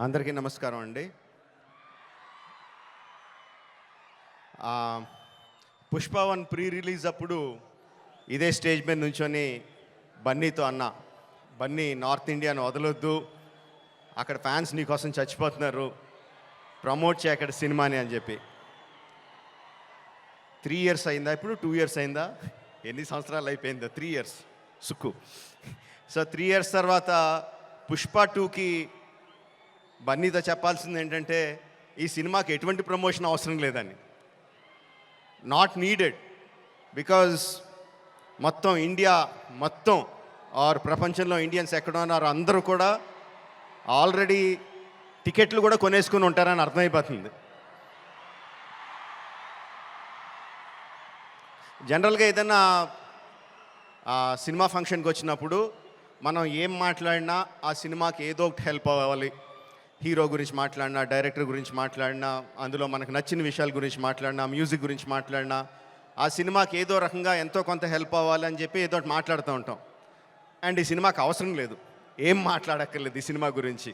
అందరికీ నమస్కారం అండి. పుష్ప 1 ప్రీ రిలీజ్ అప్పుడు ఇదే స్టేజ్ మీద నుంచొని బన్నీతో అన్న, బన్నీ నార్త్ ఇండియాను వదలొద్దు, అక్కడ ఫ్యాన్స్ నీకోసం చచ్చిపోతున్నారు, ప్రమోట్ చేయ అక్కడ సినిమాని అని చెప్పి. 3 years అయిందా, ఇప్పుడు 2 years అయిందా, ఎన్ని సంవత్సరాలు అయిపోయిందో? 3 years సుక్కు. సో 3 years తర్వాత పుష్ప 2కి బన్నీతో చెప్పాల్సింది ఏంటంటే, ఈ సినిమాకి ఎటువంటి ప్రమోషన్ అవసరం లేదని. నాట్ నీడెడ్, బికాజ్ మొత్తం ఇండియా మొత్తం ఆర్ ప్రపంచంలో ఇండియన్స్ ఎక్కడ ఉన్నారో అందరూ కూడా ఆల్రెడీ టికెట్లు కూడా కొనేసుకుని ఉంటారని అర్థమైపోతుంది. జనరల్గా ఏదైనా సినిమా ఫంక్షన్కి వచ్చినప్పుడు మనం ఏం మాట్లాడినా ఆ సినిమాకి ఏదో ఒకటి హెల్ప్ అవ్వాలి. హీరో గురించి మాట్లాడినా, డైరెక్టర్ గురించి మాట్లాడినా, అందులో మనకు నచ్చిన విషయాల గురించి మాట్లాడినా, మ్యూజిక్ గురించి మాట్లాడినా, ఆ సినిమాకి ఏదో రకంగా ఎంతో కొంత హెల్ప్ అవ్వాలని చెప్పి ఏదో ఒకటి మాట్లాడుతూ ఉంటాం. అండ్ ఈ సినిమాకి అవసరం లేదు, ఏం మాట్లాడక్కర్లేదు ఈ సినిమా గురించి.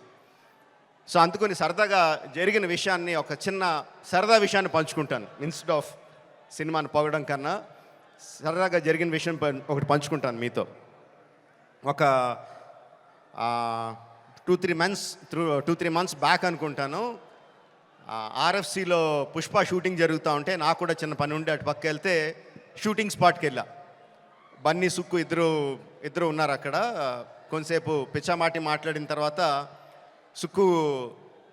సో అందుకని సరదాగా జరిగిన విషయాన్ని, ఒక చిన్న సరదా విషయాన్ని పంచుకుంటాను. ఇన్స్టెడ్ ఆఫ్ సినిమాని పొగడం కన్నా సరదాగా జరిగిన విషయం ఒకటి పంచుకుంటాను మీతో. ఒక 2-3 months బ్యాక్ అనుకుంటాను, ఆర్ఎఫ్సిలో పుష్ప షూటింగ్ జరుగుతూ ఉంటే నాకు కూడా చిన్న పని ఉండి అటు పక్క వెళ్తే షూటింగ్ స్పాట్కి వెళ్ళా. బన్నీ, సుక్కు ఇద్దరు ఉన్నారు అక్కడ. కొంతసేపు పిచ్చామాటి మాట్లాడిన తర్వాత సుక్కు,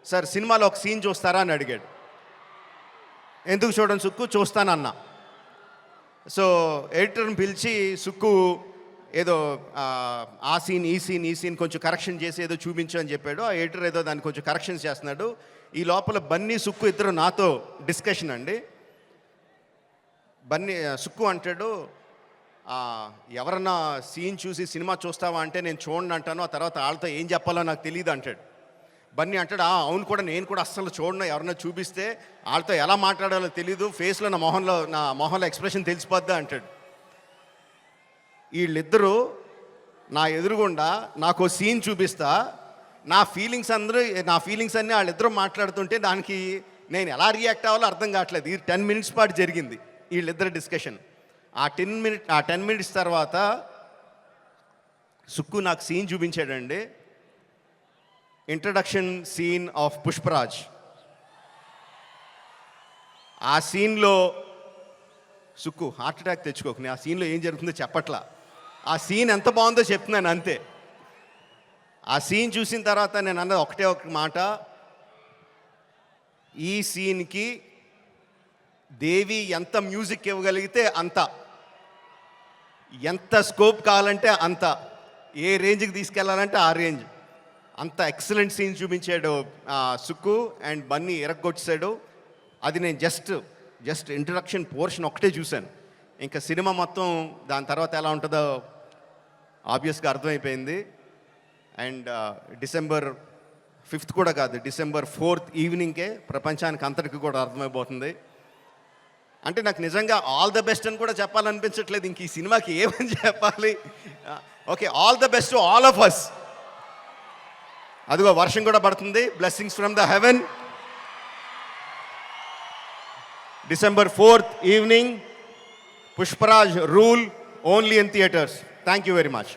సార్ సినిమాలో ఒక సీన్ చూస్తారా అని అడిగాడు. ఎందుకు చూడండి సుక్కు, చూస్తానన్నా. సో ఎడిటర్ని పిలిచి సుక్కు ఏదో ఆ సీన్ ఈ సీన్ కొంచెం కరెక్షన్ చేసి ఏదో చూపించు అని చెప్పాడు. ఆ ఎడిటర్ ఏదో దాన్ని కొంచెం కరెక్షన్స్ చేస్తున్నాడు. ఈ లోపల బన్నీ, సుక్కు ఇద్దరు నాతో డిస్కషన్ అండి. బన్నీ, సుక్కు అంటాడు, ఎవరన్నా సీన్ చూసి సినిమా చూస్తావా అంటే నేను చూడండి అంటాను, ఆ తర్వాత వాళ్ళతో ఏం చెప్పాలో నాకు తెలియదు అంటాడు. బన్నీ అంటాడు, అవును కూడా, నేను కూడా అస్సలు చూడను, ఎవరన్నా చూపిస్తే వాళ్ళతో ఎలా మాట్లాడాలో తెలీదు, ఫేస్లో నా మొహంలో ఎక్స్ప్రెషన్ తెలిసిపోద్దా అంటాడు. వీళ్ళిద్దరూ నా ఎదురుగుండా నాకు సీన్ చూపిస్తా, నా ఫీలింగ్స్ అన్నీ వాళ్ళిద్దరూ మాట్లాడుతుంటే దానికి నేను ఎలా రియాక్ట్ అవ్వాలో అర్థం కావట్లేదు. ఈ 10 minutes పాటు జరిగింది వీళ్ళిద్దరు డిస్కషన్. ఆ 10 minutes తర్వాత సుక్కు నాకు సీన్ చూపించాడండి. Introduction scene of Pushparaj. ఆ సీన్లో సుక్కు హార్ట్ అటాక్ తెచ్చుకోకు, ఆ సీన్లో ఏం జరుగుతుందో చెప్పట్లా, ఆ సీన్ ఎంత బాగుందో చెప్తున్నాను అంతే. ఆ సీన్ చూసిన తర్వాత నేను అన్నది ఒకటే ఒక మాట, ఈ సీన్కి దేవి ఎంత మ్యూజిక్ ఇవ్వగలిగితే అంత, ఎంత స్కోప్ కావాలంటే అంత, ఏ రేంజ్కి తీసుకెళ్లాలంటే ఆ రేంజ్, అంత ఎక్సలెంట్ సీన్ చూపించాడు సుక్కు. అండ్ బన్నీ ఎరగొచ్చాడు. అది నేను జస్ట్ ఇంట్రడక్షన్ పోర్షన్ ఒకటే చూశాను. ఇంకా సినిమా మొత్తం దాని తర్వాత ఎలా ఉంటుందో ఆబ్వియస్గా అర్థమైపోయింది. అండ్ December 5th కూడా కాదు, December 4th ఈవినింగ్కే ప్రపంచానికి అంతటికి కూడా అర్థమైపోతుంది. అంటే నాకు నిజంగా ఆల్ ద బెస్ట్ అని కూడా చెప్పాలనిపించట్లేదు, ఇంక ఈ సినిమాకి ఏమని చెప్పాలి. Okay, all the best to all of us. అదిగో వర్షం కూడా పడుతుంది, blessings from the heaven. December 4th evening, Pushparaj rule, only in theatres. Thank you very much.